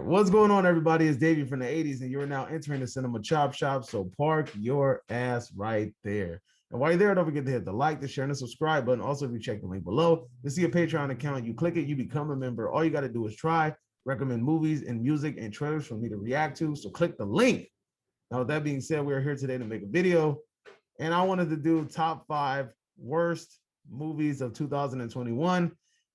right, what's going on, everybody? It's Davey from the 80s, and you're now entering the Cinema Chop Shop. So park your ass right there. And while you're there, don't forget to hit the like, the share, and the subscribe button. Also, if you check the link below to see a Patreon account, you click it, you become a member. All you got to do is try, recommend movies and music and trailers for me to react to. So click the link. Now, with that being said, we're here today to make a video, and I wanted to do top 5 worst movies of 2021.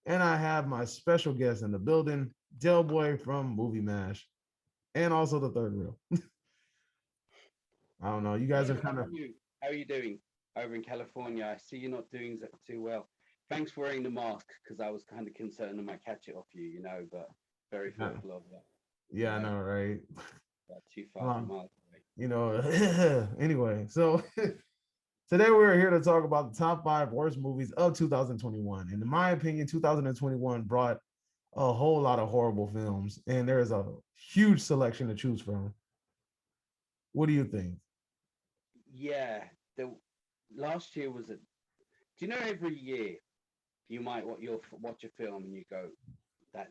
And I have my special guest in the building, Del Boy from Movie Mash, and also the third reel. I don't know. You guys Hey, are how kind are of you? How are you doing over in California? I see you're not doing too well. Thanks for wearing the mask because I was kind of concerned I might catch it off you, but very yeah, thoughtful of that. You yeah, I know, know, right? too far from Um, miles away. you know, anyway, so today we're here to talk about the top 5 worst movies of 2021. And in my opinion, 2021 brought a whole lot of horrible films, and there is a huge selection to choose from. What do you think? Yeah, the last year was a. Do you know every year you might you'll watch a film and you go that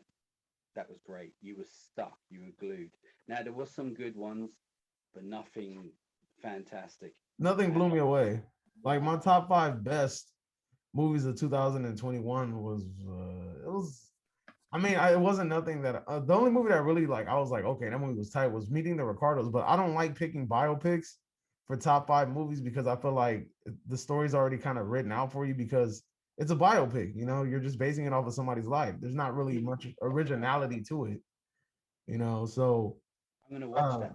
that was great. You were stuck. You were glued. Now there was some good ones, but nothing fantastic. Nothing And blew me away. Like no, my top 5 best movies of 2021 was it was it wasn't nothing that the only movie that really like I was like, okay, that movie was tight was Meeting the Ricardos, but I don't like picking biopics for top 5 movies because I feel like the story's already kind of written out for you because it's a biopic, you're just basing it off of somebody's life. There's not really much originality to it, so I'm gonna watch uh that.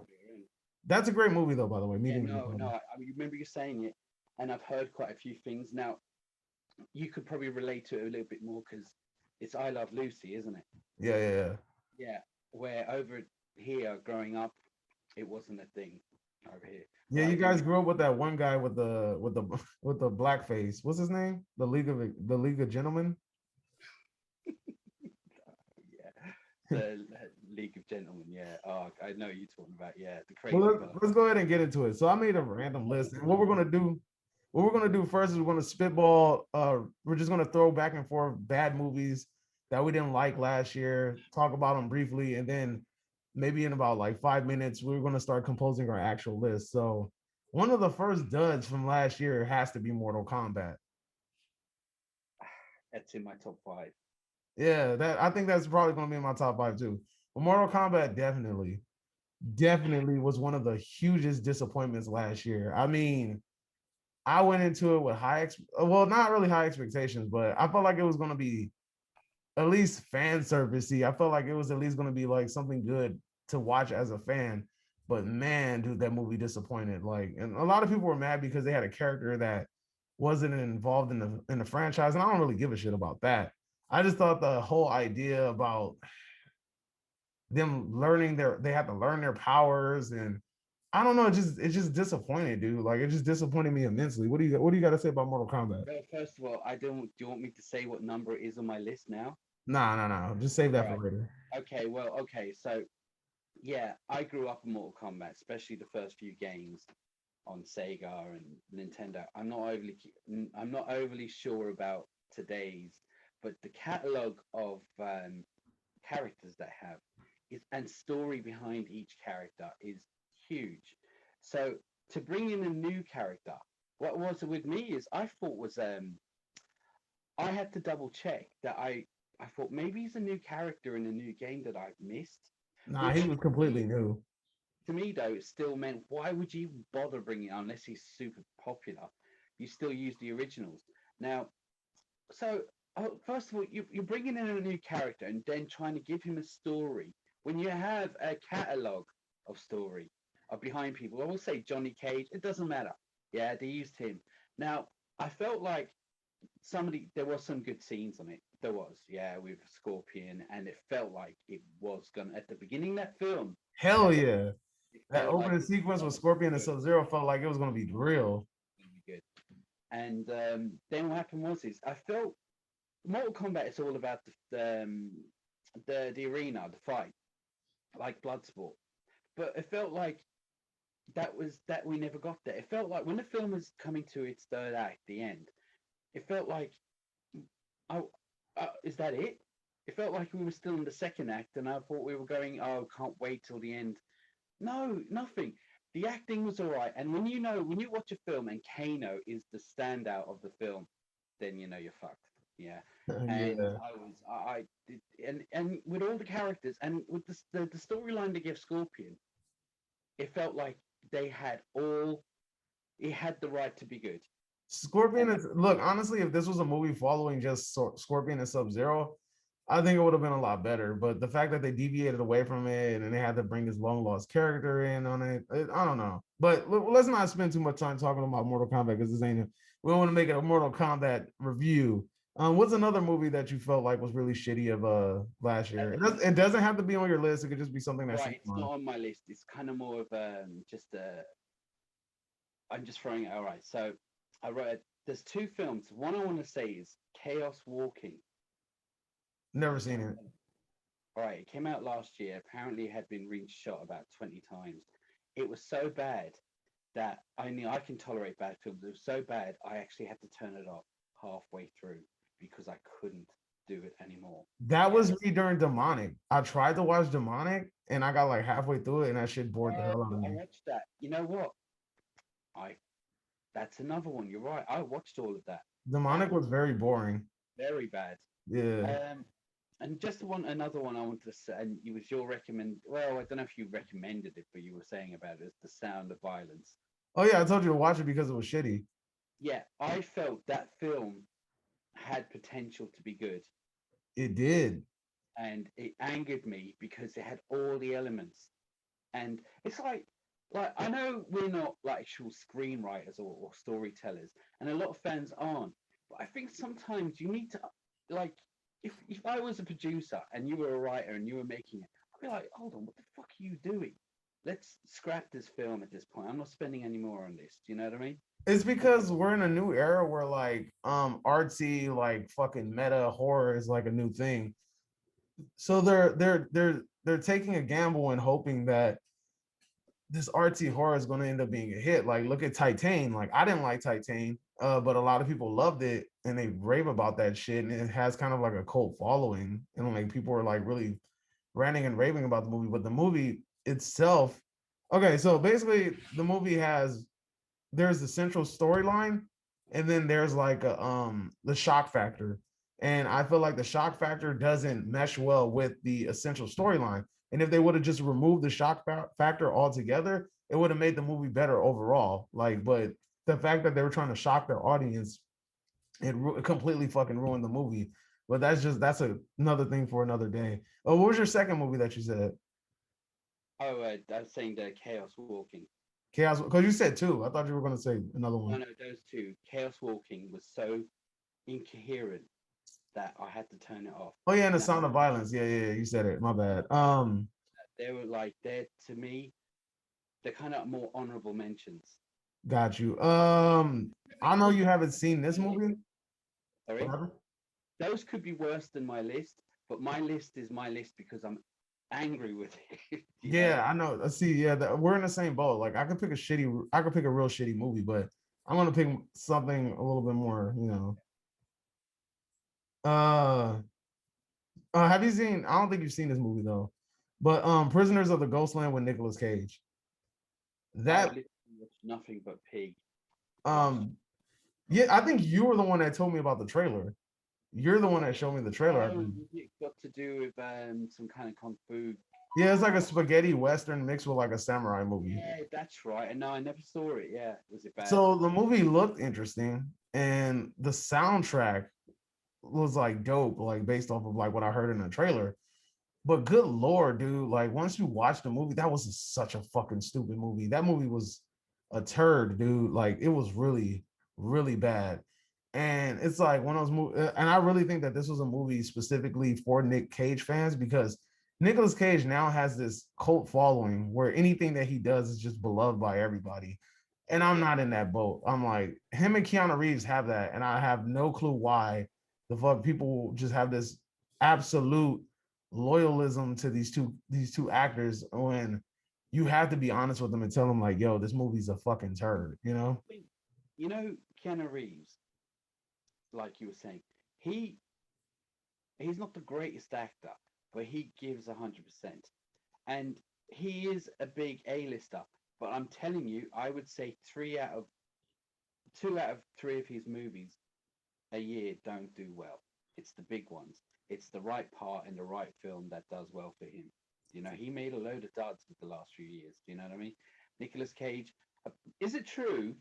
that's a great movie though, by the way, Yeah, Meeting the no, no. Ricardos. I remember you saying it, and I've heard quite a few things. Now, you could probably relate to it a little bit more because it's I Love Lucy, isn't it? Yeah, yeah, yeah. Yeah. Where over here, growing up, it wasn't a thing over here. Yeah, But I you do guys grew up with that one guy with the with the black face. What's his name? The League of Gentlemen. yeah, the League of Gentlemen. Yeah. Oh, I know you're talking about. Yeah, the Well, crazy guy. let's go ahead and get into it. So I made a random list, and what we're gonna do first is we're gonna spitball. We're just gonna throw back and forth bad movies that we didn't like last year. Talk about them briefly, and then maybe in about like 5 minutes, we're gonna start composing our actual list. So one of the first duds from last year has to be Mortal Kombat. That's in my top five. Yeah, that I think that's probably gonna be in my top 5 too. But Mortal Kombat definitely was one of the hugest disappointments last year. I mean, I went into it with well, not really high expectations, but I felt like it was going to be at least fan servicey. I felt like it was at least going to be like something good to watch as a fan. But man, dude, that movie disappointed. Like, and a lot of people were mad because they had a character that wasn't involved in the franchise, and I don't really give a shit about that. I just thought the whole idea about them learning they have to learn their powers, and I don't know, it just disappointed, dude. Like it just disappointed me immensely. What do you got to say about Mortal Kombat? Well, first of all, I don't. Do you want me to say what number it is on my list now? Nah, nah, nah. Just save All that for right. later. Okay. Well. Okay. So yeah, I grew up in Mortal Kombat, especially the first few games on Sega and Nintendo. I'm not overly sure about today's, but the catalog of characters they have is and story behind each character is huge. So to bring in a new character, what was with me is I thought was I had to double check that I thought maybe he's a new character in a new game that I've missed, Nah, he which was completely new. to me though it still meant why would you even bother bringing it unless he's super popular? You still use the originals now. So first of all, you're bringing in a new character and then trying to give him a story when you have a catalog of story of behind people. I will say Johnny Cage. It doesn't matter. Yeah, they used him. Now I felt like there was some good scenes on it. There was, yeah, with Scorpion, and it felt like it was gonna at the beginning of that film. Hell That yeah. it That felt like opening it was sequence with gonna Scorpion be and good. Sub-Zero felt like it was going to be real. Gonna be good. And then what happened was is I felt Mortal Kombat is all about the arena, the fight, like Bloodsport. But it felt like that we never got there. It felt like when the film was coming to its third act, the end, it felt like, oh, is that it? It felt like we were still in the second act, and I thought we were going, oh, can't wait till the end. No, nothing. The acting was all right, and when you watch a film and Kano is the standout of the film, then you know you're fucked. Yeah, and Yeah. I did, and with all the characters and with the storyline they gave Scorpion, it felt like they had all. It had the right to be good, Scorpion and is look, honestly, if this was a movie following just Scorpion and Sub-Zero, I think it would have been a lot better. But the fact that they deviated away from it and they had to bring this long lost character in on it, I don't know. But let's not spend too much time talking about Mortal Kombat because this ain't we don't want to make it a Mortal Kombat review. What's another movie that you felt like was really shitty of last year? It doesn't have to be on your list. It could just be something that's right, it's not on my list. It's kind of more of just a. I'm just throwing it. All right, so I wrote. There's two films. One I want to say is Chaos Walking. Never seen it. All right, it came out last year. Apparently, it had been reshot about 20 times. It was so bad that I knew I can tolerate bad films. It was so bad, I actually had to turn it off halfway through because I couldn't do it anymore. That Yeah. was me during Demonic. I tried to watch Demonic and I got like halfway through it and that shit bored the hell out of I me. watched that. You know what? I That's another one. You're right. I watched all of that. That Demonic was was very boring. very bad. Yeah. And just another one I wanted to say, and it was your recommend. Well, I don't know if you recommended it, but you were saying about it, The Sound of Violence. Oh yeah, I told you to watch it because it was shitty. Yeah, I felt that film had potential to be good, It did. and it angered me because it had all the elements. And it's like I know we're not like actual screenwriters or storytellers, and a lot of fans aren't. But I think sometimes you need to like if I was a producer and you were a writer and you were making it, I'd be like, hold on, what the fuck are you doing? Let's scrap this film at this point. I'm not spending any more on this. Do you know what I mean? It's because we're in a new era where like artsy like fucking meta horror is like a new thing. So they're taking a gamble and hoping that this artsy horror is going to end up being a hit. Like, look at Titan. Like, I didn't like Titan, but a lot of people loved it and they rave about that shit. And it has kind of like a cult following. And like, people are like really ranting and raving about the movie. But the movie itself, okay, so basically, the movie has there's the central storyline, and then there's like the shock factor. And I feel like the shock factor doesn't mesh well with the essential storyline. And if they would have just removed the shock factor altogether, it would have made the movie better overall. Like, but the fact that they were trying to shock their audience, it completely fucking ruined the movie. But another thing for another day. Oh, what was your second movie that you said? Oh, I was saying the Chaos Walking. Chaos, because you said two. I thought you were going to say another No, one. no, those two. Chaos Walking was so incoherent that I had to turn it off. Oh yeah, and the Now, Sound of Violence. Yeah, yeah, yeah, you said it. My bad. they were like they're to me they're kind of more honorable mentions. Got you. I know you haven't seen this movie. What Sorry, happened? those could be worse than my list, but my list is my list because I'm angry with it. You know, Yeah, I know. Let's see. Yeah, we're in the same boat. Like, I could pick a real shitty movie, but I'm gonna pick something a little bit more. Uh, have you seen? I don't think you've seen this movie though, but Prisoners of the Ghostland with Nicolas Cage. I That literally watched nothing but Pig last. um, yeah, I think you were the one that told me about the trailer. You're the one that showed me the trailer, I Oh, think. it got to do with some kind of kung fu. Yeah, it's like a spaghetti western mixed with like a samurai movie. Yeah, that's right. And no, I never saw it. Yeah, was it bad? So the movie looked interesting, and the soundtrack was like dope, like based off of like what I heard in the trailer. But good lord, dude, like once you watch the movie, that was such a fucking stupid movie. That movie was a turd, dude. Like it was really, really bad. And it's like one of those movies, and I really think that this was a movie specifically for Nick Cage fans because Nicolas Cage now has this cult following where anything that he does is just beloved by everybody. And I'm not in that boat. I'm like, him and Keanu Reeves have that, and I have no clue why the fuck people just have this absolute loyalism to these two actors when you have to be honest with them and tell them like, yo, this movie's a fucking turd, you know? You know, Keanu Reeves, like you were saying, he he's not the greatest actor, but he gives 100%. And he is a big A-lister. But I'm telling you, I would say 2 out of 3 of his movies a year don't do well. It's the big ones. It's the right part in the right film that does well for him. He made a load of duds with the last few years. Do you know what I mean? Nicolas Cage. uh, Is it true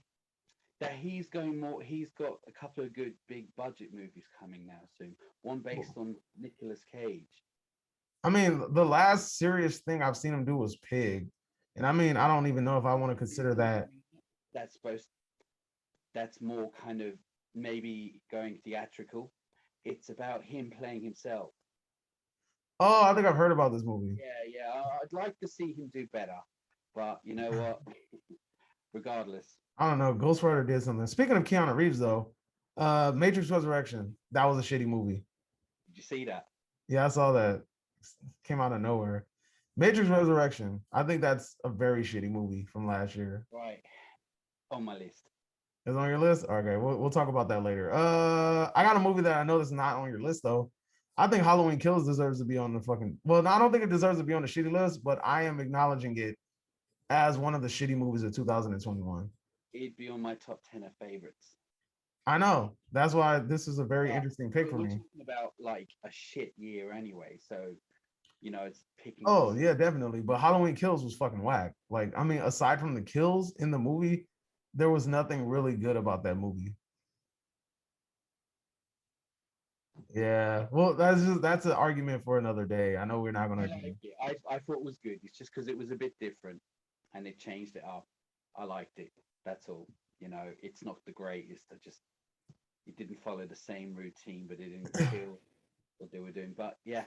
that he's going more? He's got a couple of good big budget movies coming now soon. One based on Nicolas Cage. I mean, the last serious thing I've seen him do was Pig. And I mean, I don't even know if I want to consider that. That's supposed. That's more kind of maybe going theatrical. It's about him playing himself. Oh, I think I've heard about this movie. Yeah, yeah. I'd like to see him do better, but you know what? Regardless, I don't know. Ghost Rider did something. Speaking of Keanu Reeves, though, Matrix Resurrection, that was a shitty movie. did you see that? Yeah, I saw that. Came out of nowhere. Matrix Resurrection, I think that's a very shitty movie from last year. Right on my list. Is it on your list? Okay, we'll talk about that later. I got a movie that I know that's not on your list though. I think Halloween Kills deserves to be on the fucking. Well, I don't think it deserves to be on the shitty list, but I am acknowledging it as one of the shitty movies of 2021. It'd be on my top 10 of favorites. I know. That's why this is a very But interesting pick for we're me. talking about like a shit year anyway, so it's picking. Oh yeah, definitely. But Halloween Kills was fucking whack. Like, I mean, aside from the kills in the movie, there was nothing really good about that movie. Yeah. Well, that's an argument for another day. I know we're not I gonna liked it. I thought it was good. It's just because it was a bit different, and they changed it up. I liked it. That's all. It's not the greatest. It didn't follow the same routine, but it didn't kill what they were doing. But yeah,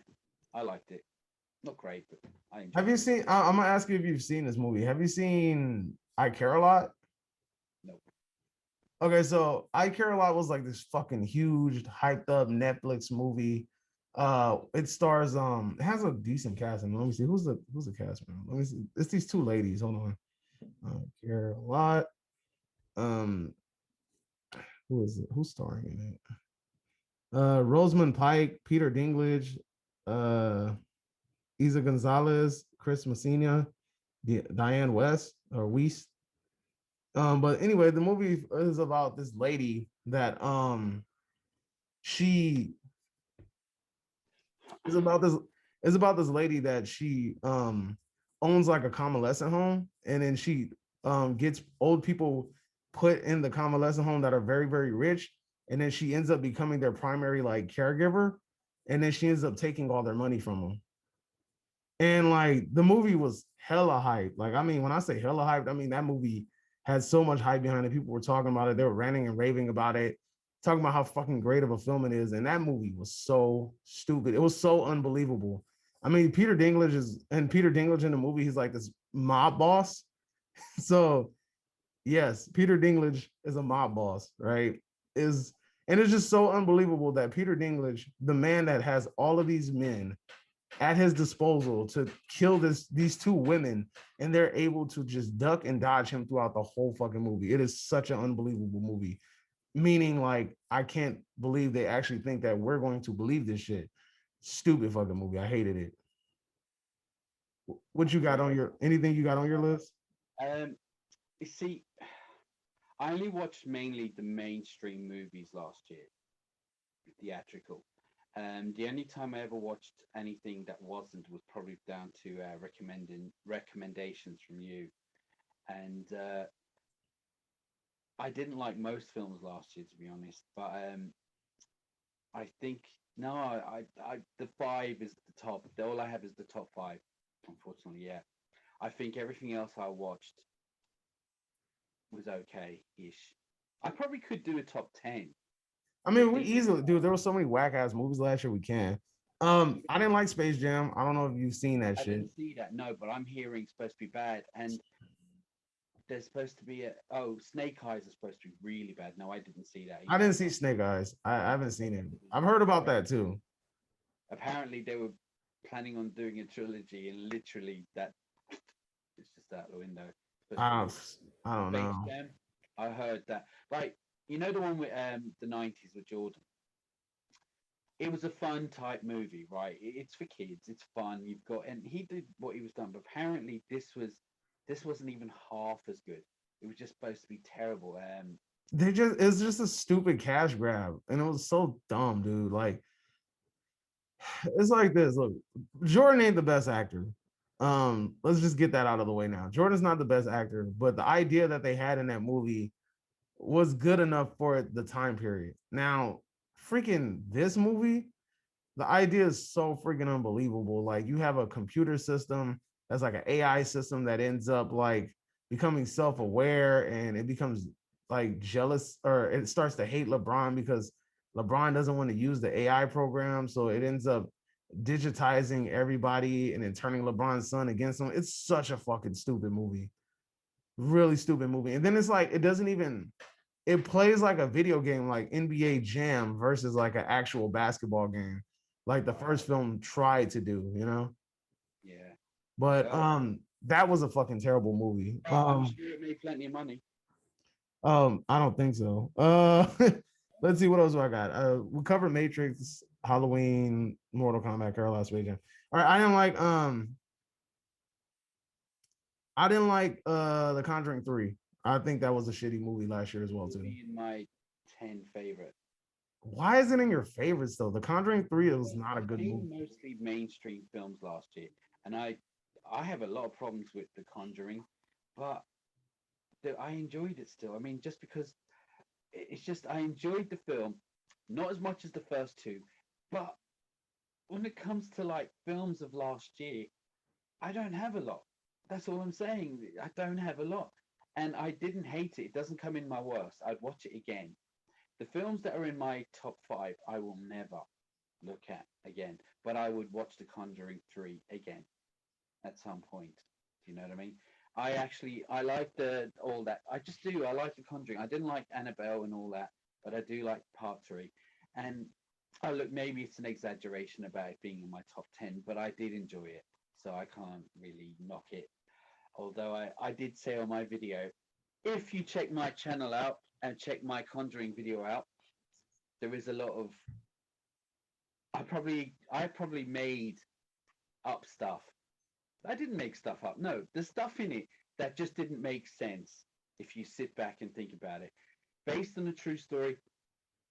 I liked it. Not great, but I Have enjoyed you it. seen? I'm gonna ask you if you've seen this movie. Have you seen I Care a Lot? Nope. Okay, so I Care a Lot was like this fucking huge, hyped up Netflix movie. It stars it has a decent cast. And let me see who's the cast member. Let me see. It's these two ladies. Hold on. I Care a Lot. Um, who's starring in it? Rosamund Pike, Peter Dinklage, uh, Isa Gonzalez, Chris Messina, Diane West or Weiss. But anyway, the movie is about this lady that she is about this is about this lady that she owns like a convalescent home, and then she gets old people put in the convalescent home that are very very rich, and then she ends up becoming their primary like caregiver, and then she ends up taking all their money from them. And like the movie was hella hype. Like, I mean, when I say hella hype, I mean that movie had so much hype behind it. People were talking about it, they were ranting and raving about it, talking about how fucking great of a film it is. And that movie was so stupid. It was so unbelievable. I mean, Peter Dinklage in the movie, he's like this mob boss. So yes, Peter Dinklage is a mob boss, right? Is and it's just so unbelievable that Peter Dinklage, the man that has all of these men at his disposal to kill these two women, and they're able to just duck and dodge him throughout the whole fucking movie. It is such an unbelievable movie. Meaning, like, I can't believe they actually think that we're going to believe this shit. Stupid fucking movie. I hated it. What you got Okay. on your anything you got on your list? Um, you see, I only watched mainly the mainstream movies last year, theatrical. The only time I ever watched anything that wasn't was probably down to recommending recommendations from you. And I didn't like most films last year, to be honest. But I think no, the five is the top. All I have is the top five. Unfortunately, yeah. I think everything else I watched was okay-ish. I probably could do a top 10. I But mean, we thinking easily, about dude. There were so many whack ass movies last year. We can. even I didn't like Space Jam. I don't know if you've seen that I shit. didn't see that, no, but I'm hearing it's supposed to be bad. And there's supposed to be Snake Eyes is supposed to be really bad. No, I didn't see that I either. didn't see Snake Eyes. I haven't seen it. I've heard about Apparently, that too. they were planning on doing a trilogy, and literally that it's just out the window. It's supposed to be I really I don't Space know. Jam. I heard that. Like, the one with the 90s with Jordan. it was a fun type movie, right? It's for kids. It's fun. You've got, and he did what he was done, but apparently this wasn't even half as good. It was just supposed to be terrible. It's just a stupid cash grab, and it was so dumb, dude. Like it's like this. Look, Jordan ain't the best actor. Let's just get that out of the way now. Jordan's not the best actor, but the idea that they had in that movie was good enough for the time period. Now, freaking this movie, the idea is so freaking unbelievable. Like you have a computer system that's like an AI system that ends up like becoming self-aware, and it becomes like jealous, or it starts to hate LeBron because LeBron doesn't want to use the AI program. So it ends up digitizing everybody and then turning LeBron's son against him. It's such a fucking stupid movie. Really stupid movie. And then it's like it doesn't even it plays like a video game, like NBA Jam versus like an actual basketball game, like the Right. first film tried to do, you know. Yeah. But Well, that was a fucking terrible movie. I'm sure it made plenty of money. I don't think so. Let's see what else do I got. We covered Matrix, Halloween, Mortal Kombat, Carol last weekend. All right, I didn't like The Conjuring 3. I think that was a shitty movie last year as well It'll too. be in my 10 favorite. Why is it in your favorites though? The Conjuring 3 it was Well, not a I've good movie. seen mostly mainstream films last year, and I have a lot of problems with The Conjuring, but I enjoyed it still. I mean, just because it's just I enjoyed the film, not as much as the first two, but when it comes to like films of last year, I don't have a lot. That's all I'm saying. I don't have a lot, and I didn't hate it. It doesn't come in my worst. I'd watch it again. The films that are in my top five, I will never look at again, but I would watch The Conjuring 3 again at some point. Do you know what I mean? I like the all that. I just do. I like The Conjuring. I didn't like Annabelle and all that, but I do like part three. And oh look, maybe it's an exaggeration about it being in my top 10, but I did enjoy it, so I can't really knock it. Although I did say on my video, if you check my channel out and check my Conjuring video out, there is a lot of I probably made up stuff. I didn't make stuff up. No, there's stuff in it that just didn't make sense if you sit back and think about it. Based on a true story,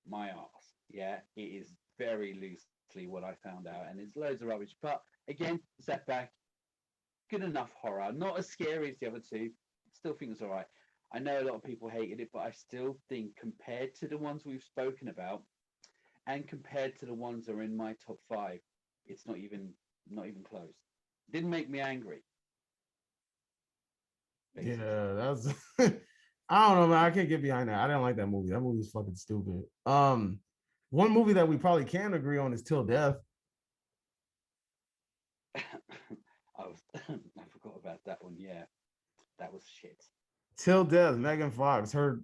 my ass. Yeah, it is very loosely what I found out, and it's loads of rubbish. But again, sat back, good enough horror. Not as scary as the other two. Still think it's all right. I know a lot of people hated it, but I still think compared to the ones we've spoken about, and compared to the ones that are in my top five, it's not even close. Didn't make me angry, basically. Yeah, that's I don't know, man. I can't get behind that. I didn't like that movie. That movie's fucking stupid. One movie that we probably can agree on is Till Death. I forgot about that one. Yeah, that was shit. Till Death, Megan Fox, her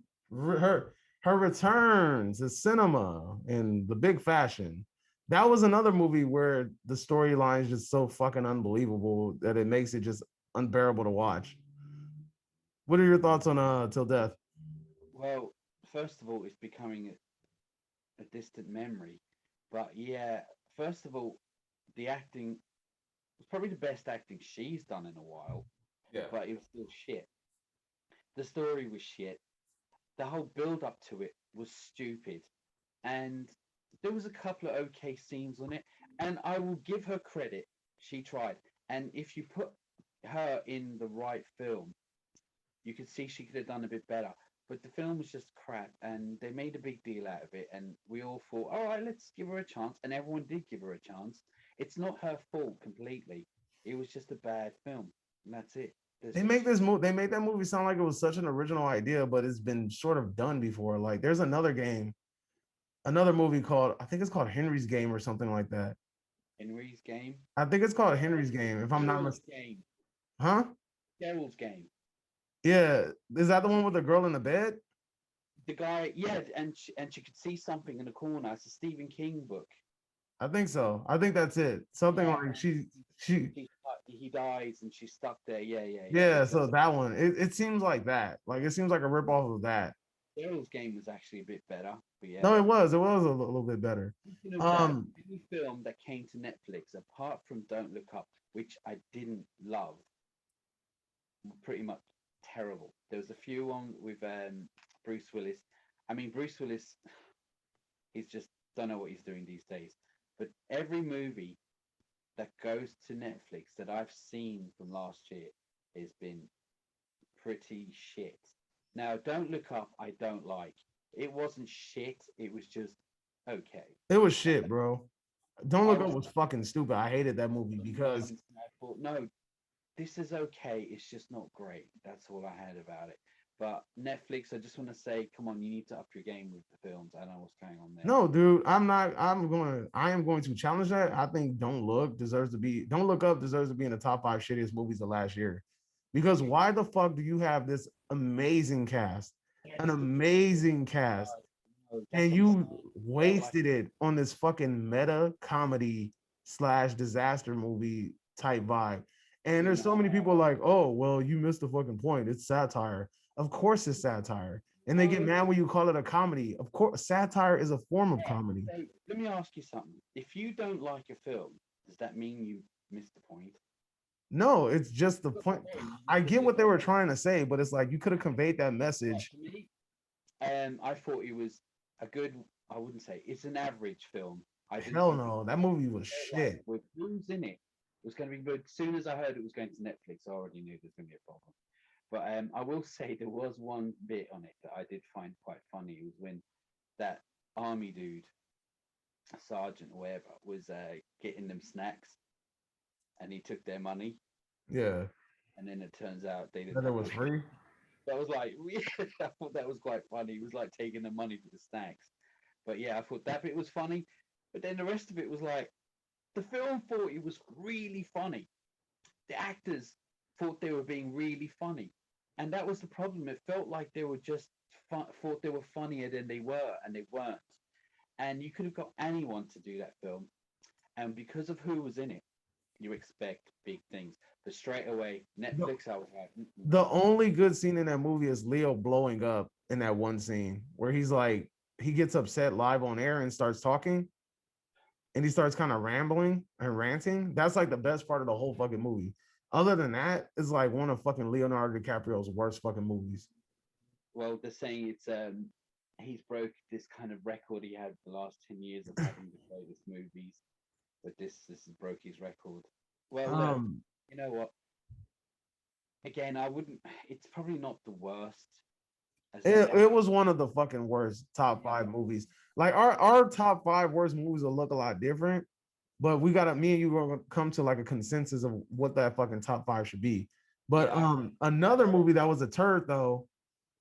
return to cinema in the big fashion. That was another movie where the storyline is just so fucking unbelievable that it makes it just unbearable to watch. What are your thoughts on Till Death? Well, first of all, it's becoming a distant memory. But yeah, first of all, the acting was probably the best acting she's done in a while, Yeah. but it was still shit. The story was shit. The whole build up to it was stupid. And there was a couple of okay scenes on it, and I will give her credit. She tried. And if you put her in the right film, you could see she could have done a bit better. But the film was just crap, and they made a big deal out of it, and we all thought, all right, let's give her a chance, and everyone did give her a chance. It's not her fault completely. It was just a bad film, and that's it. There's just They made that movie sound like it was such an original idea, but it's been sort of done before. Like there's another movie called I think it's called Henry's Game or something like that. Henry's Game. I think it's called Oh, Henry's Game, if I'm not Daryl's mistaken. Game. Huh? Daryl's Game. Yeah. Is that the one with the girl in the bed? The guy, yeah, and she could see something in the corner. It's a Stephen King book. I think so. I think that's it. Something Yeah, like and she he dies and she's stuck there. Yeah, yeah, yeah. yeah, It's a so that one. It seems like that. Like it seems like a rip off of that. Daryl's game was actually a bit better, but yeah. No, it was a little bit better. Speaking of that, Um, any film that came to Netflix, apart from Don't Look Up, which I didn't love, were pretty much terrible. There was a few on with Bruce Willis. I mean, Bruce Willis, he's just don't know what he's doing these days. But every movie that goes to Netflix that I've seen from last year has been pretty shit. Now, Don't Look Up, I don't like. It wasn't shit. It was just okay. it was And shit, bro. Don't I Look Up was was fucking stupid. I hated that movie because I thought, no, this is okay. It's just not great. That's all I had about it. But Netflix, I just want to say, come on, you need to up your game with the films. I don't know what's going on there. no, dude, I'm not. I am going to challenge that. I think Don't Look Up deserves to be in the top five shittiest movies of last year. Because why the fuck do you have this amazing cast, an That's the amazing cast, no, that's and what I'm you saying. Felt like wasted it on this fucking meta comedy slash disaster movie type vibe? And there's so no, many people like, oh, well, you missed the fucking point. It's satire. Of course, it's satire. And they get no. mad when you call it a comedy. Of course, satire is a form of Yeah. comedy. So let me ask you something. If you don't like a film, does that mean you missed the point? No, it's just the Got the point. point. You I just get said what they that. were trying to say, but it's like you could have conveyed that Right, message. to me, I thought it was a good. I wouldn't say it's an average film. I didn't Hell think it no, that movie was felt like shit. with who's in it, it was going to be good. As soon as I heard it was going to Netflix, I already knew there was going to be a problem. But I will say there was one bit on it that I did find quite funny. It was when that army dude, sergeant or whatever, was getting them snacks, and he took their money, Yeah, and then it turns out they didn't that it have was money. free. That was like, I thought that was quite funny. He was like taking the money for the snacks. But yeah, I thought that bit was funny. But then the rest of it was like, the film thought it was really funny. The actors thought they were being really funny. And that was the problem. It felt like they were just thought they were funnier than they were, and they weren't. And you could have got anyone to do that film. And because of who was in it, you expect big things. But straight away, The, Netflix, I was like, mm-mm. the only good scene in that movie is Leo blowing up in that one scene where he's like, he gets upset live on air and starts talking and he starts kind of rambling and ranting. That's like the best part of the whole fucking movie. Other than that, it's like one of fucking Leonardo DiCaprio's worst fucking movies. Well, they're saying it's he's broke this kind of record he had the last 10 years of having the greatest movies, but this has broke his record. Well, look, Um, you know what? Again, I wouldn't. It's probably not the worst, as in it definitely. was one of the fucking worst top Yeah, five movies. Like our top five worst movies will look a lot different, but we gotta me and you gonna come to like a consensus of what that fucking top five should be. But yeah. another movie that was a turd though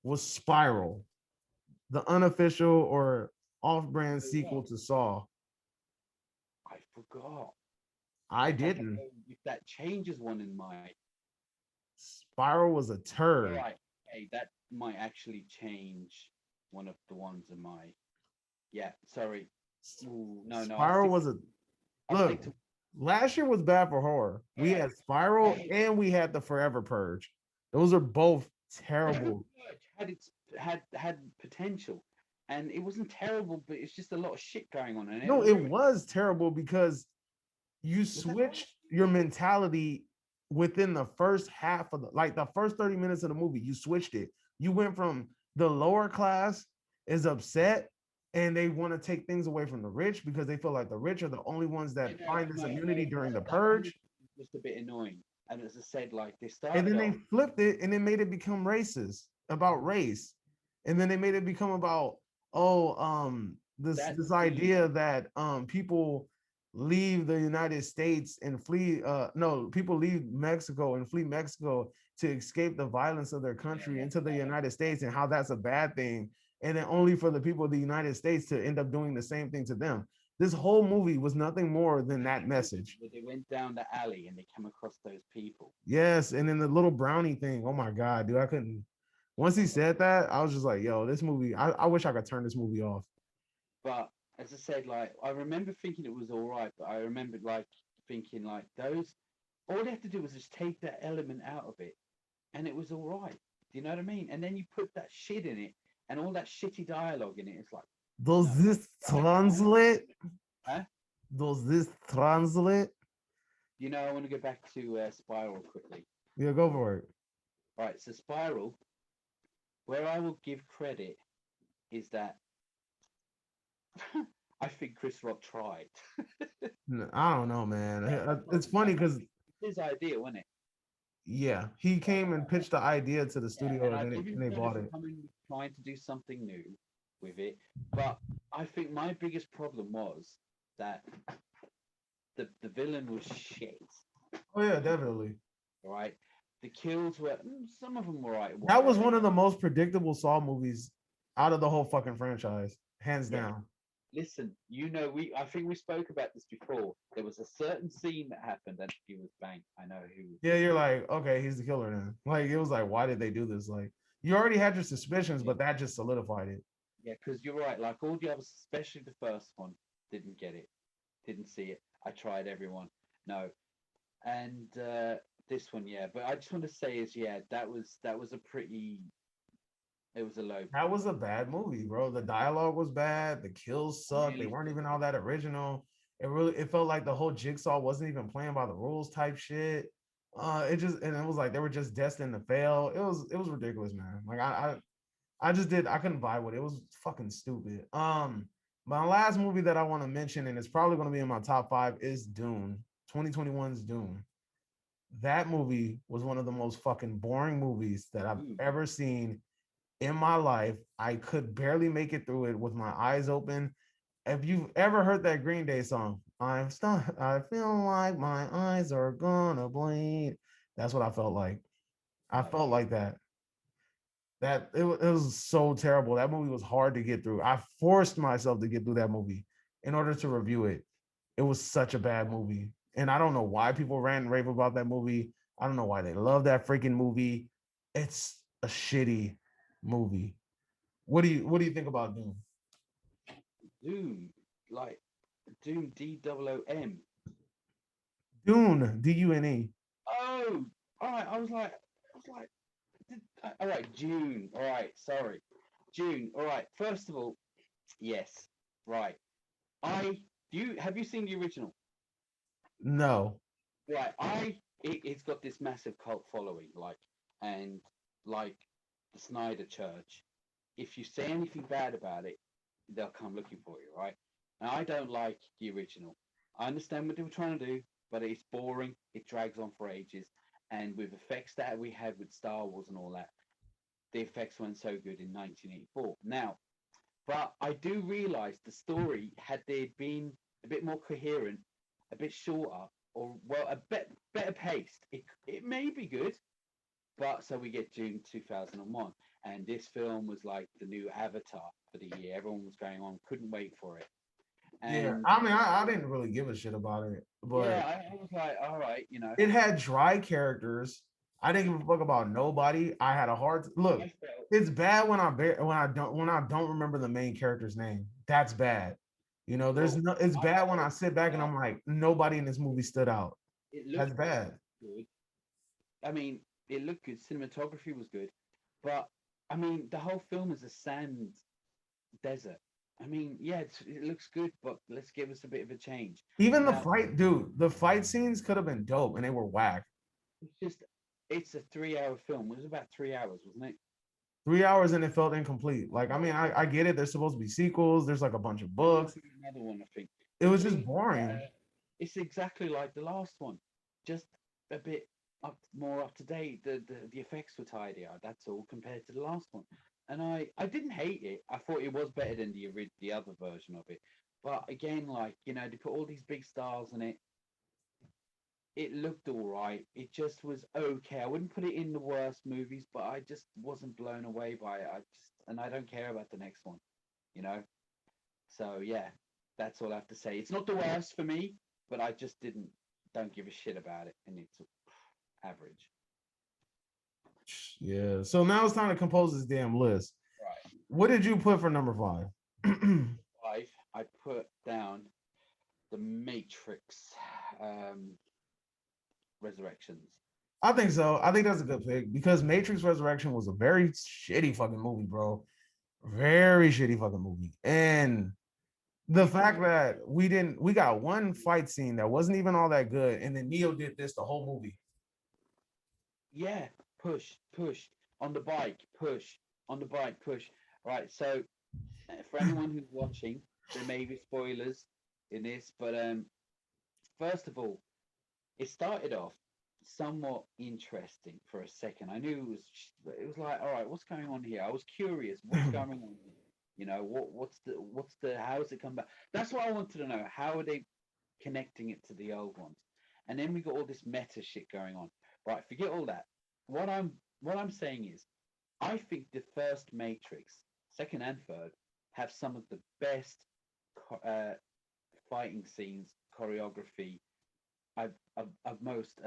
was Spiral, the unofficial or off-brand You know what? sequel to Saw. I forgot. I I don't didn't. know if that changes one in my. Spiral was a All turd. right, hey, that might actually change one of the ones in my. Yeah, sorry. Ooh, no, no. I'll Spiral stick. was a I'll stick look. to. Last year was bad for horror. All We right. had Spiral Hey, and we had the Forever Purge. Those are both Forever terrible. Purge had its had potential, and it wasn't terrible, but it's just a lot of shit going on, and it No, it ruined. was terrible because you Was that switched your mentality within the first half of the first 30 minutes of the movie. You switched it. You went from the lower class is upset and they want to take things away from the rich because they feel like the rich are the only ones I that know, find I this know, I immunity know. during the That movie purge. was just a bit annoying, and as I said, like they And started then they off. flipped it and it made it become racist about race. And then they made it become about, oh, this That this scene. idea that people leave the United States and flee no, people leave Mexico and flee Mexico to escape the violence of their Yeah, country yeah, into the yeah, United States and how that's a bad thing. And then only for the people of the United States to end up doing the same thing to them. This whole movie was nothing more than that message. where they went down the alley and they come across those people. Yes, and then the little brownie thing. Oh my god, dude, I couldn't. Once he said that, I was just like, "Yo, this movie. I wish I could turn this movie off." But as I said, like I remember thinking it was all right, but I remembered like thinking like those. All they have to do was just take that element out of it, and it was all right. Do you know what I mean? And then you put that shit in it, and all that shitty dialogue in it. It's like, Does no, this I want translate? huh? Does this translate? I want to go back to Spiral quickly. Yeah, go for it. Right, so Spiral, where I will give credit is that I think Chris Rock tried. I don't know, man. It's I funny think because it's his idea, wasn't it? yeah, he came and pitched the idea to the Yeah, studio and and I then give him they credit bought for it. coming, trying to do something new with it. But I think my biggest problem was that the villain was shit. Oh yeah, definitely. All right, the kills were some of them were right, That was whatever. one of the most predictable Saw movies out of the whole fucking franchise, hands Yeah, down. listen, we I think we spoke about this before. There was a certain scene that happened, and he was bang. I know who was Yeah, doing you're it. like, okay, he's the killer now. Like it was like, why did they do this? Like you already had your suspicions, Yeah, but that just solidified it. yeah, because you're right. Like all the others, especially the first one, didn't get it, didn't see it. I tried everyone, no, and this one, yeah. But I just want to say is, yeah, that was a pretty. It was a low That point. was a bad movie, bro. The dialogue was bad. The kills I sucked. They really weren't thought even it all was. that original. It felt like the whole Jigsaw wasn't even playing by the rules type shit. It just and it was like they were just destined to fail. It was ridiculous, man. Like I couldn't vibe with it. It was fucking stupid. My last movie that I want to mention, and it's probably gonna be in my top five, is Dune. 2021's Dune. That movie was one of the most fucking boring movies that I've Ooh, ever seen in my life. I could barely make it through it with my eyes open. If you've ever heard that Green Day song, I feel like my eyes are gonna bleed. That's what I felt like. I no felt shit. like that. It was so terrible. That movie was hard to get through. I forced myself to get through that movie in order to review it. It was such a bad movie. And I don't know why people rant and rave about that movie. I don't know why they love that freaking movie. It's a shitty movie. What do you think about Doom? Doom, like Doom DOOM. Dune, Dune. Oh, all right. All right, June. All right, sorry, June. All right. First of all, yes, right. I you have you seen the original? No. Right. It's got this massive cult following, and like the Snyder Church. If you say anything bad about it, they'll come looking for you, right? And I don't like the original. I understand what they were trying to do, but it's boring. It drags on for ages, and with effects that we had with Star Wars and all that, the effects weren't so good in 1984. Now, but I do realize the story, had they been a bit more coherent, a bit shorter, or well, a bit better paced, it may be good. But so we get June 2001, and this film was like the new Avatar for the year. Everyone was going on, couldn't wait for it. Yeah. And I mean, I didn't really give a shit about it, but yeah, I was like, all right, it had dry characters. I didn't give a fuck about nobody. I had a hard look. I felt It's bad when I don't remember the main character's name. That's bad. There's well, no. It's I bad when I felt sit back and that I'm like, nobody in this movie stood out. it That's looked bad. good. I mean, it looked good. Cinematography was good, but I mean, the whole film is a sand desert. I mean, yeah, it looks good, but let's give us a bit of a change. Even the Now, fight, dude. The fight scenes could have been dope, and they were whack. it's just, it's a 3 hour film. It was about 3 hours, wasn't it? 3 hours and it felt incomplete. Like, I mean, I get it. There's supposed to be sequels. There's like a bunch of There will books. be another one, I think. It The was just thing, boring. it's exactly like the last one, just a bit more up to date. The effects were tidier. That's all compared to the last one. And I didn't hate it. I thought it was better than the other version of it. But again, like they put all these big stars in it. It looked all right. It just was okay. I wouldn't put it in the worst movies, but I just wasn't blown away by it. And I don't care about the next one, you know. So yeah, that's all I have to say. It's not the worst for me, but I just don't give a shit about it, and it's average. Yeah. So now it's time to compose this damn list. Right. What did you put for number five? Five. I put down the Matrix um, Resurrections. I think so. I think that's a good pick because Matrix Resurrection was a very shitty fucking movie, bro. Very shitty fucking movie. And the You can fact that we got one fight scene that wasn't even all that good, and then Neo did this the whole movie. Yeah, push on the bike, push on the bike, push. Right. So for anyone who's watching, there may be spoilers in this, but first of all, it started off somewhat interesting for a second. I knew it was like, all right, what's going on here? I was curious, what's going on here? You know, what's the how has it come back? That's what I wanted to know. How are they connecting it to the old ones? And then we got all this meta shit going on. Right, forget all that. What I'm saying is, I think the first Matrix, second and third, have some of the best fighting scenes, choreography, I've most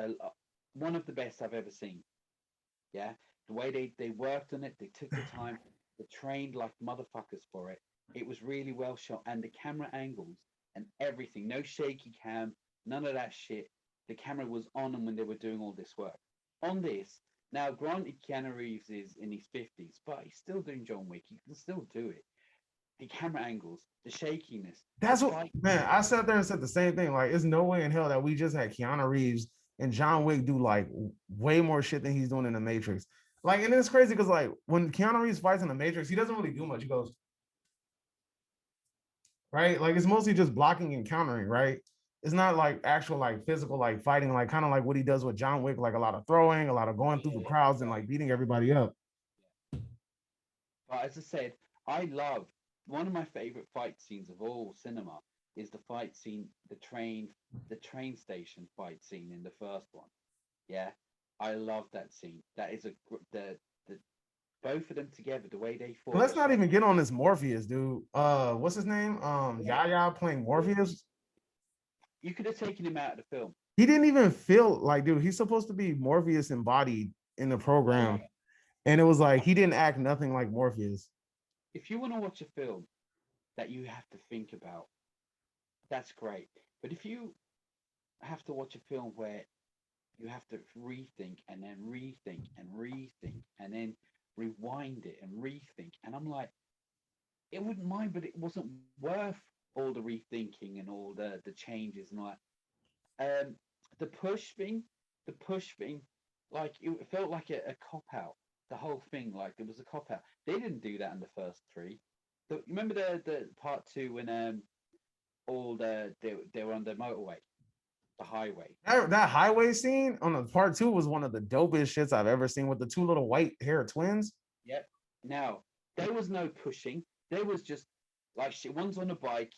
one of the best I've ever seen. Yeah, the way they worked on it, they took the time, they trained like motherfuckers for it. It was really well shot, and the camera angles and everything, no shaky cam, none of that shit. The camera was on them when they were doing all this work. On this, now granted, Keanu Reeves is in his 50s, but he's still doing John Wick. He can still do it. The camera angles, the shakiness, the That's what, fight. man. I sat there and said the same thing. Like, there's no way in hell that we just had Keanu Reeves and John Wick do like way more shit than he's doing in the Matrix. Like, and it's crazy because like when Keanu Reeves fights in the Matrix, he doesn't really do much. He goes right, like it's mostly just blocking and countering. Right, it's not like actual like physical like fighting, like kind of like what he does with John Wick, like a lot of throwing, a lot of going through Yeah, the yeah, crowds and right. like beating everybody up. But as I said, I love one of my favorite fight scenes of all cinema is the fight scene, the train station fight scene in the first one. Yeah, I love that scene. That is the both of them together, the way they And fought, the let's not even get strategy. on this Morpheus, dude. What's his name? Yeah, Yaya playing Morpheus. you could have taken him out of the film. He didn't even feel like, dude, he's supposed to be Morpheus embodied in the No, program. And it was like he didn't act nothing like Morpheus. if you want to watch a film that you have to think about, that's great. But if you have to watch a film where you have to rethink and then rethink and rethink and then rewind it and rethink. And I'm like, it wouldn't mind, but it wasn't worth all the rethinking and all the changes and all that. The push thing, the push thing, like it felt like a cop out. The whole thing, like it was a cop out. They didn't do that in the first three. You remember the part two when all they were on the motorway, the highway. That highway scene on the part two was one of the dopest shits I've ever seen with the two little white hair twins. Yep. Now, there was no pushing. There was just like shit. One's on a bike,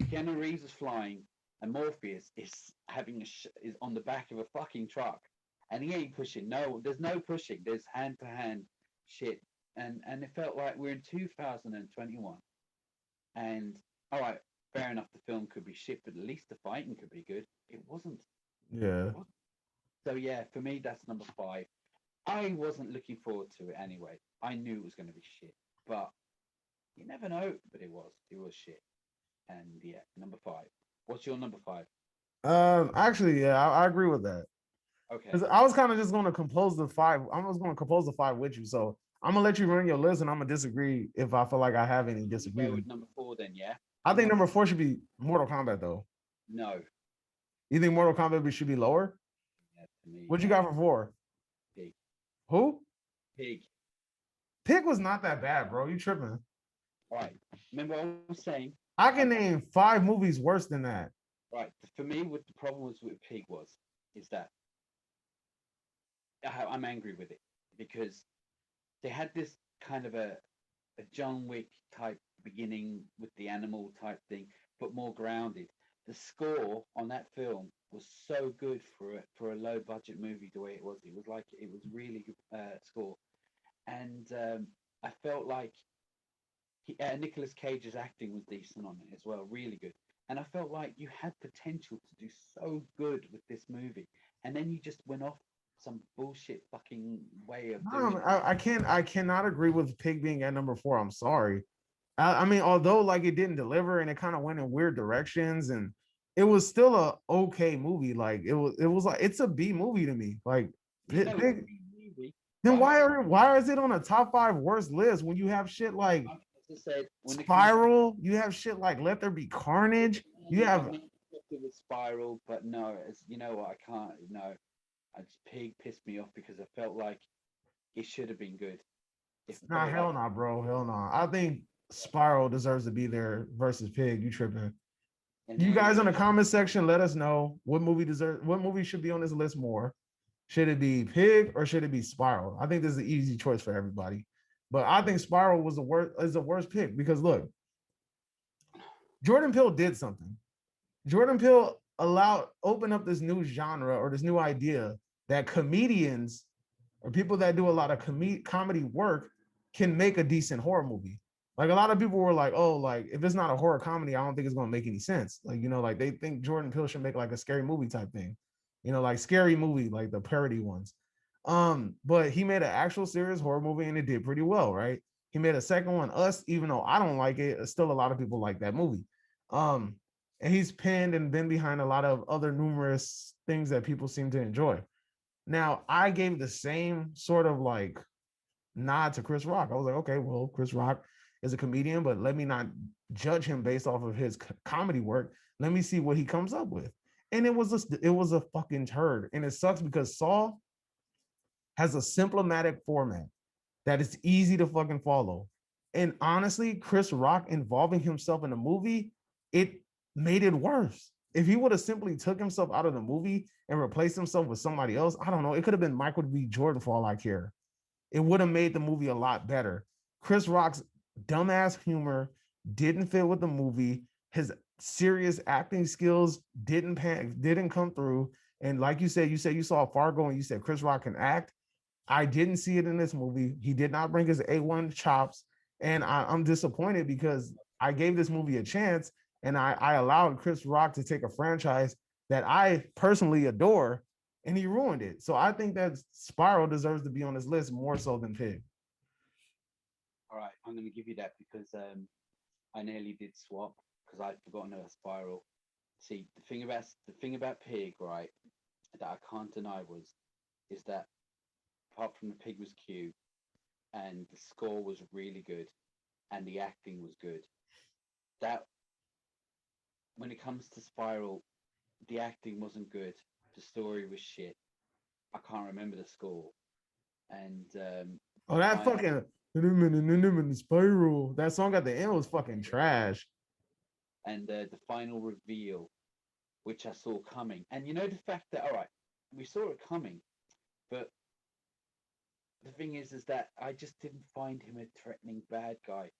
Keanu Reeves is flying, and Morpheus is is on the back of a fucking truck, and he ain't pushing. No, there's no pushing. There's hand to hand shit, and it felt like we're in 2021. And all right, fair enough. The film could be shit, but at least the fighting could be good. It wasn't. It Yeah. wasn't. So yeah, for me, that's number five. I wasn't looking forward to it anyway. I knew it was going to be shit, but you never know. But it was. It was shit. And yeah, number five. What's your number five? Actually, yeah, I agree with that. Okay. Because I was kind of just going to compose the five. I was going to compose the five with you. So I'm gonna let you run your list, and I'm gonna disagree if I feel like I have any You go disagreement. with number four then, yeah? I Your think number number four. four should be Mortal Kombat, though. No. You think Mortal Kombat should be lower? Yeah, to me, What you yeah. got for four? Pig. Who? Pig. Pig was not that bad, bro. You tripping? All right. Remember what I was saying? I I, can name five movies worse than that. right. For me, what the problem was with Pig is that I'm angry with it because they had this kind of a John Wick type beginning with the animal type thing, but more grounded. The score on that film was so good for a low budget movie. The way it was, it was really good score, and I felt like Nicolas Cage's acting was decent on it as well, really good. And I felt like you had potential to do so good with this movie, and then you just went off some bullshit fucking way of doing it. I cannot agree with Pig being at number four. I'm sorry. I mean, although like it didn't deliver and it kind of went in weird directions, and it was still a okay movie. Like it was like it's a B movie to me. Like You know, it's a Pig. B movie, Then but why is it on a top five worst list when you have shit like I'm I said, when it comes to Spiral, you have shit like Let There Be Carnage. You I have mean, it was Spiral, but no, it's, you know what? I can't. No, I just Pig pissed me off because I felt like it should have been good. It nah, felt like, hell nah, bro. Hell nah. I think Spiral deserves to be there versus Pig. You tripping. and You then guys in the comment section, let us know what movie should be on this list more. Should it be Pig or should it be Spiral? I think this is an easy choice for everybody. But I think Spiral was the worst pick because look, Jordan Peele did something. Jordan Peele opened up this new genre or this new idea that comedians or people that do a lot of comedy work can make a decent horror movie. Like a lot of people were like, oh, like if it's not a horror comedy, I don't think it's gonna make any sense. Like, like they think Jordan Peele should make like a scary movie type thing, like scary movie, like the parody ones. But he made an actual serious horror movie and it did pretty well, right? He made a second one, Us, even though I don't like it, still a lot of people like that movie. Um, and he's pinned and been behind a lot of other numerous things that people seem to enjoy. Now, I gave the same sort of like nod to Chris Rock. I was like, okay, well, Chris Rock is a comedian, but let me not judge him based off of his comedy work. Let me see what he comes up with. And it was a fucking turd. And it sucks because Saw has a symptomatic format that is easy to fucking follow. And honestly, Chris Rock involving himself in the movie, it made it worse. If he would have simply took himself out of the movie and replaced himself with somebody else, I don't know. It could have been Michael B. Jordan for all I care. It would have made the movie a lot better. Chris Rock's dumbass humor didn't fit with the movie. His serious acting skills didn't come through. And like you said you saw Fargo and you said Chris Rock can act. I didn't see it in this movie. He did not bring his A1 chops. And I'm disappointed because I gave this movie a chance and I allowed Chris Rock to take a franchise that I personally adore and he ruined it. So I think that Spiral deserves to be on this list more so than Pig. all right, I'm going to give you that because I nearly did swap because I'd forgotten about Spiral. See, the thing about Pig, right, that I can't deny is that apart from the pig was cute and the score was really good and the acting was good. That when it comes to Spiral, the acting wasn't good, the story was shit. I can't remember the score, and Oh, the that final fucking Spiral. That song at the end was fucking trash. the final reveal, which I saw coming, and you know the fact that all right, we saw it coming, but the thing is that I just didn't find him a threatening bad guy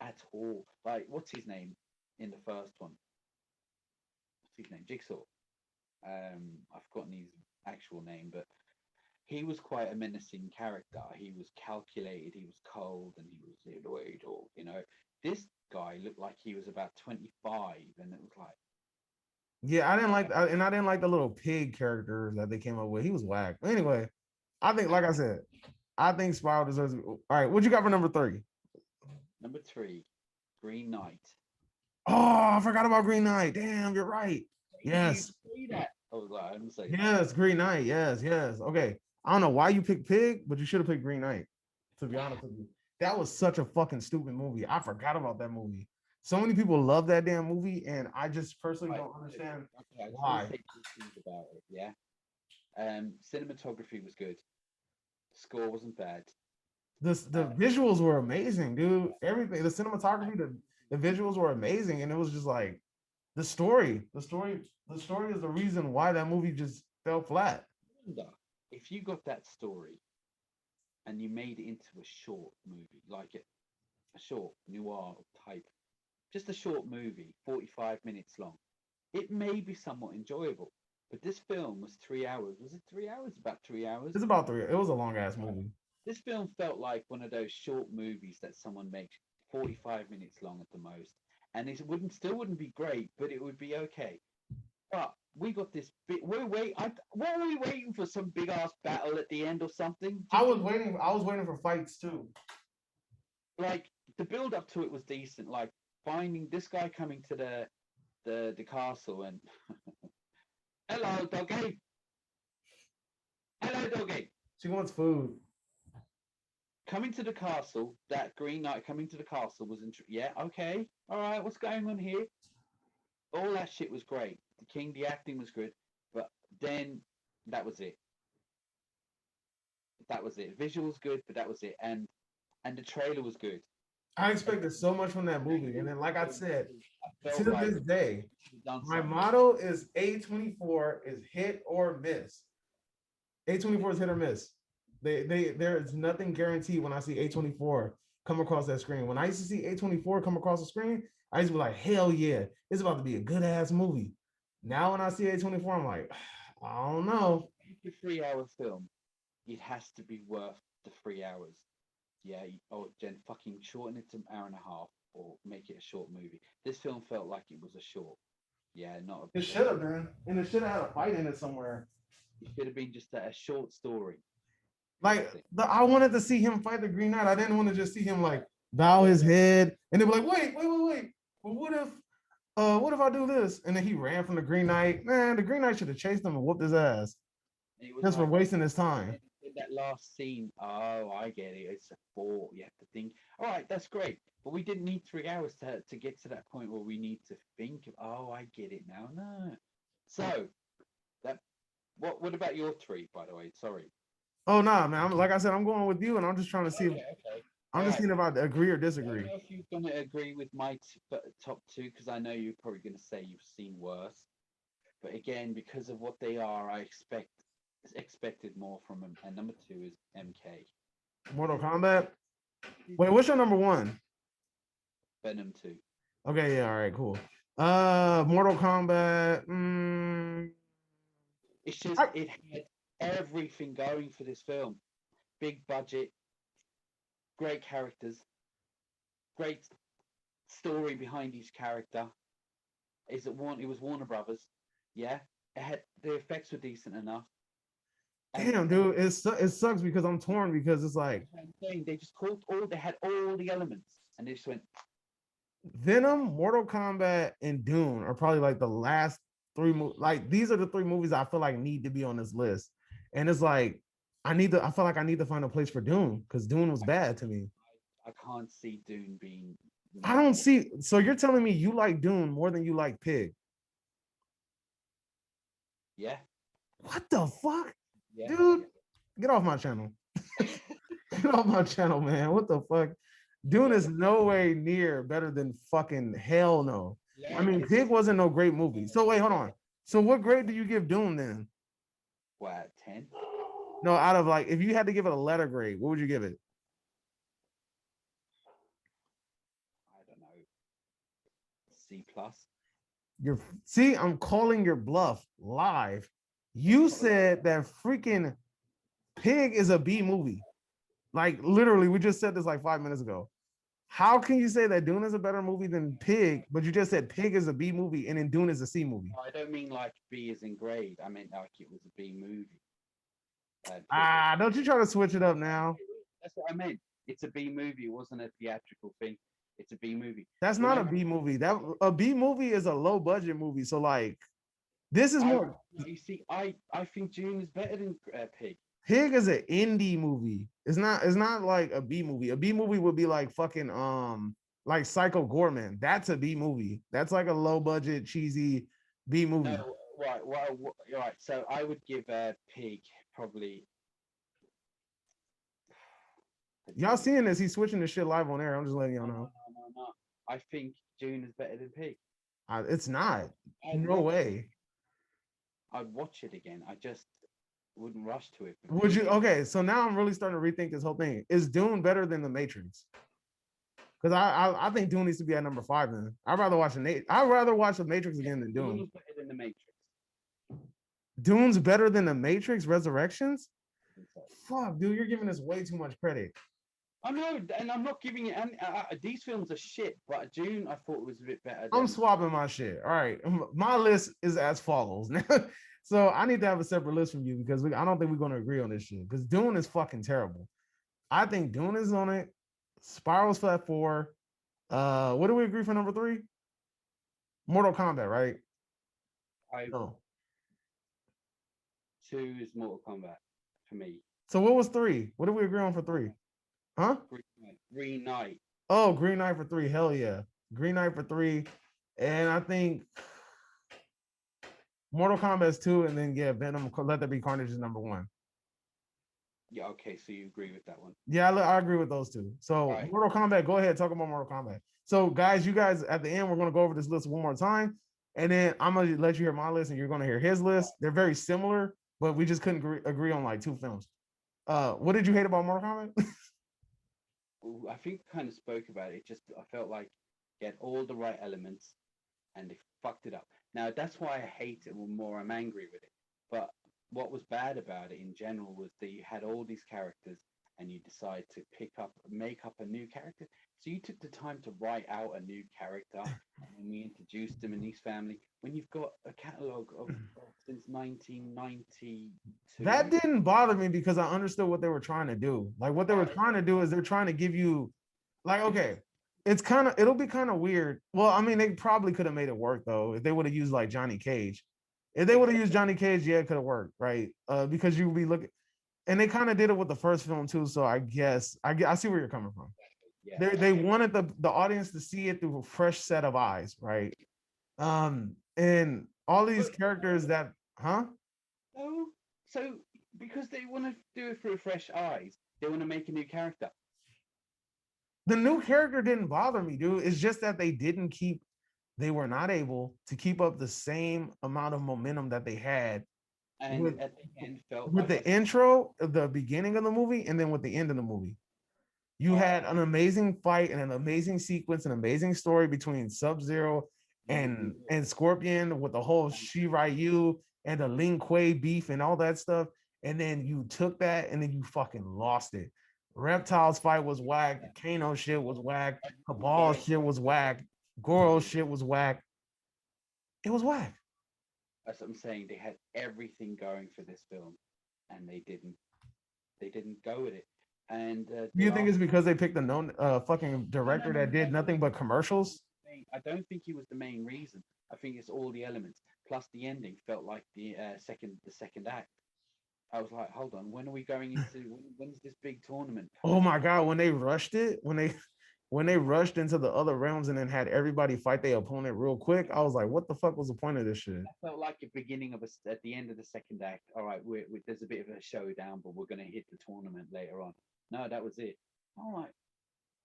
at all. Like, what's his name in the first one? What's his name? Jigsaw. I've forgotten his actual name, but he was quite a menacing character. He was calculated, he was cold, and he was the way he talked. This guy looked like he was about 25, and it was like, Yeah, I didn't like the little pig characters that they came up with. He was whack. But anyway, I think, like I said, I think Spiral deserves. All right, what you got for number 3? number 3, Green Knight. Oh, I forgot about Green Knight. Damn, you're right. Did you Yes, see that? I was like, I'm saying, yes, Green Knight. Yes, yes. Okay, I don't know why you picked Pig, but you should have picked Green Knight. To be honest with you, that was such a fucking stupid movie. I forgot about that movie. So many people love that damn movie, and I just personally right, don't understand okay, I just want to why. say two things about it. Yeah. Cinematography was good. Score wasn't bad. The Uh, visuals were amazing, dude. Everything, the cinematography, the visuals were amazing, and it was just like the story is the reason why that movie just fell flat. wonder if you got that story and you made it into a short movie, like a short noir type, just a short movie, 45 minutes long, it may be somewhat enjoyable. But this film was 3 hours. Was it 3 hours? About 3 hours. It's about 3. It was a long ass movie. This film felt like one of those short movies that someone makes 45 minutes long at the most. And it wouldn't still wouldn't be great, but it would be okay. But we got this big. What were we waiting for? Some big ass battle at the end or something? I Just was waiting. I was waiting for fights too. like the build up to it was decent. Like finding this guy coming to the castle and hello doggy, hello doggy. She wants food. coming to the castle, that Green Knight coming to the castle was yeah, okay, all right, what's going on here? All that shit was great. The king, the acting was good, but then that was it. That was it. Visuals good, but that was it. And the trailer was good. I expected so much from that movie. And then, like I said, I to felt like this day, we've done my something. motto is A24 is hit or miss. A24 is hit or miss. There is nothing guaranteed when I see A24 come across that screen. When I used to see A24 come across the screen, I used to be like, hell yeah, it's about to be a good ass movie. Now when I see A24, I'm like, I don't know. It's a 3 hour film. It has to be worth the 3 hours. Yeah, or then fucking shorten it to an hour and a half, or make it a short movie. This film felt like it was a short. Yeah, not a It big. should have been, and it should have had a fight in it somewhere. It should have been just a short story. Like I wanted to see him fight the Green Knight. I didn't want to just see him like bow his head and they'd be like, wait. But what if I do this? And then he ran from the Green Knight. Man, the Green Knight should have chased him and whooped his ass It was just for like wasting his time. in that last scene. Oh, I get it. It's a four. You have to think. All right, that's great. But we didn't need 3 hours to get to that point where we need to think of. Oh, I get it now. No. So that. What about your three? By the way, sorry. Oh no, man. Like I said, I'm going with you, and I'm just trying to see. Okay. I'm All just right. seeing about agree or I don't disagree. know if you're going to agree with my top two because I know you're probably going to say you've seen worse. But again, because of what they are, I expected more from them. And number two is MK. Mortal Kombat. Wait, what's your number one? Venom 2. Okay, yeah, all right, cool. Mortal Kombat. It's just it had everything going for this film. Big budget, great characters, great story behind each character. It was Warner Brothers, yeah. It had the effects were decent enough. Damn, dude, it sucks because I'm torn because it's like I'm saying they just called they had all the elements and they just went. Venom, Mortal Kombat, and Dune are probably like the last three. Like these are the three movies I feel like need to be on this list, and it's like I feel like I need to find a place for Dune because Dune was bad to me. I can't see Dune being. I don't see. So you're telling me you like Dune more than you like Pig? Yeah. What the fuck, Yeah. dude? Get off my channel. Get off my channel, man. What the fuck? Dune is no way near better than fucking hell no. I mean, Pig wasn't no great movie. So wait, hold on. So what grade do you give Dune then? What, 10? No, out of like, if you had to give it a letter grade, what would you give it? I don't know. C plus. You're see, I'm calling your bluff live. You said that freaking Pig is a B movie. Like literally, we just said this like 5 minutes ago. How can you say that Dune is a better movie than Pig, but you just said Pig is a B movie and then Dune is a C movie? I don't mean like B is in grade. I meant like it was a B movie. Don't you try to switch it up now? That's what I meant. It's a B movie. It wasn't a theatrical thing. It's a B movie. That's not a B movie. That a B movie is a low budget movie. So like, this is more. You see, I think Dune is better than Pig. Pig is an indie movie. It's not. It's not like a B movie. A B movie would be like fucking like Psycho Gorman. That's a B movie. That's like a low budget cheesy B movie. No, right. Well, right. So I would give Pig probably. Y'all seeing this? He's switching the shit live on air. I'm just letting y'all know. No. I think Dune is better than Pig. It's not. No way. I'd watch it again. I just wouldn't rush to it. Would you? Okay, so now I'm really starting to rethink this whole thing. Is Dune better than The Matrix? Because I think Dune needs to be at number 5. Then I'd rather watch The Matrix again than Dune. Dune's better than The Matrix. Dune's better than The Matrix Resurrections? Fuck, dude, you're giving this way too much credit. I know, and I'm not giving it. And these films are shit, but Dune I thought was a bit better. I'm swapping my shit. All right, my list is as follows. So I need to have a separate list from you because I don't think we're going to agree on this shit. Because Dune is fucking terrible. I think Dune is on it. Spiral's at 4. What do we agree for number 3? Mortal Kombat, right? No. 2 is Mortal Kombat for me. So what was 3? What did we agree on for 3? Huh? Green Knight. Green Knight. Oh, Green Knight for three. Hell yeah. Green Knight for three. And I think Mortal Kombat's two, and then yeah, Venom, Let There Be Carnage is number one. Yeah, okay, so you agree with that one. Yeah, I agree with those two. So Right. Mortal Kombat, go ahead, talk about Mortal Kombat. So guys, you guys at the end, we're gonna go over this list one more time, and then I'm gonna let you hear my list, and you're gonna hear his list. They're very similar, but we just couldn't agree on like two films. What did you hate about Mortal Kombat? I think I kind of spoke about it. Just I felt like he had all the right elements and they fucked it up. Now that's why I hate it more. I'm angry with it. But what was bad about it in general was that you had all these characters and you decide to make up a new character. So you took the time to write out a new character and then we introduced them in his family. When you've got a catalogue of since 1992. That didn't bother me because I understood what they were trying to do. Like what they were trying to do is they're trying to give you, like, okay, it'll be kind of weird. Well, I mean, they probably could have made it work though if they would have used like Johnny Cage. If they would have used Johnny Cage, yeah, it could have worked, right? Because you would be looking, and they kind of did it with the first film too. So I guess I see where you're coming from. Yeah. They wanted the audience to see it through a fresh set of eyes, right? And all these characters that, huh? Oh, so because they want to do it through fresh eyes, they want to make a new character. The new character didn't bother me, dude. It's just that they were not able to keep up the same amount of momentum that they had And with at the end, felt with like the intro of the beginning of the movie and then with the end of the movie. You had an amazing fight and an amazing sequence, an amazing story between Sub-Zero and Scorpion with the whole Shiryu and the Lin Kuei beef and all that stuff. And then you took that and then you fucking lost it. Reptiles fight was whack. Kano shit was whack. Cabal shit was whack. Goro shit was whack. It was whack. That's what I'm saying. They had everything going for this film, and they didn't. They didn't go with it. And Do the you think last it's because they picked a known fucking no, no, director no, that did no. nothing but commercials? I don't think he was the main reason. I think it's all the elements plus the ending felt like the second act. I was like, hold on, when are we going into? When's this big tournament Oh coming up? my god, when they rushed it, when they rushed into the other realms and then had everybody fight their opponent real quick, I was like, what the fuck was the point of this shit? Felt like the beginning of at the end of the second act. All right, there's a bit of a showdown, but we're going to hit the tournament later on. No, that was it. All right,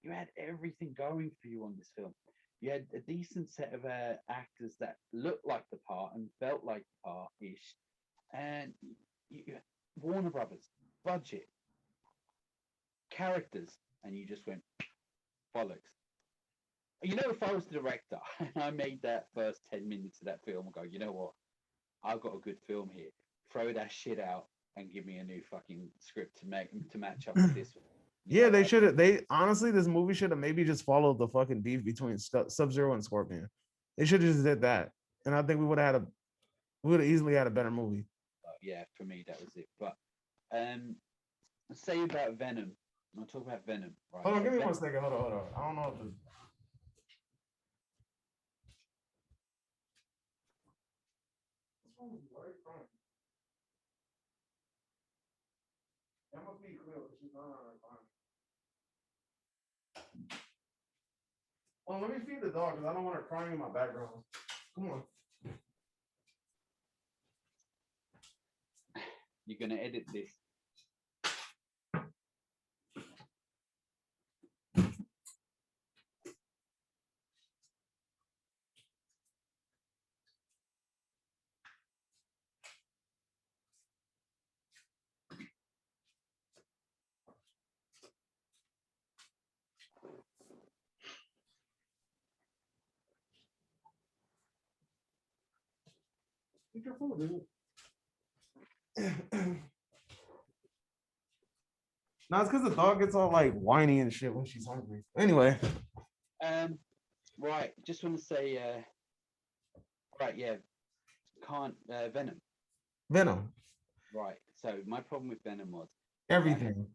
you had everything going for you on this film. You had a decent set of actors that looked like the part and felt like the part ish, and Warner Brothers budget, characters, and you just went bollocks. You know, if I was the director and I made that first 10 minutes of that film, and go, you know what? I've got a good film here. Throw that shit out and give me a new fucking script to match up with this one. You Yeah, know, they should have. They honestly, this movie should have maybe just followed the fucking beef between Sub-Zero and Scorpion. They should have just did that, and I think we would have easily had a better movie. yeah, for me that was it. But let's say about Venom. I'll talk about Venom. Right. Hold on, So give me Venom, 1 second. Hold on. I don't know if this. That must be clear. Oh, let me feed the dog because I don't want her crying in my background. Come on. you're gonna edit this. Eat your food, dude. No, it's because the dog gets all like whiny and shit when she's hungry. Anyway, Right. Just want to say, right, yeah, can't Venom. Venom, Right. So my problem with Venom was everything.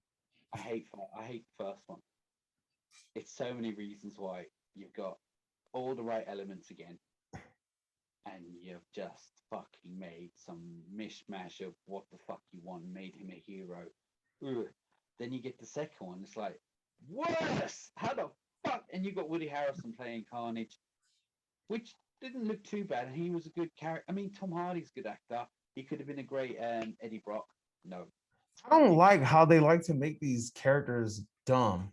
I hate the first one. It's so many reasons why you've got all the right elements again, and you've just fucking made some mishmash of what the fuck you want, made him a hero. Ugh. Then you get the second one, it's like, worse. How the fuck? And you got Woody Harrelson playing Carnage, which didn't look too bad. And he was a good character. I mean, Tom Hardy's a good actor. He could have been a great Eddie Brock. No, I don't he, like how they like to make these characters dumb.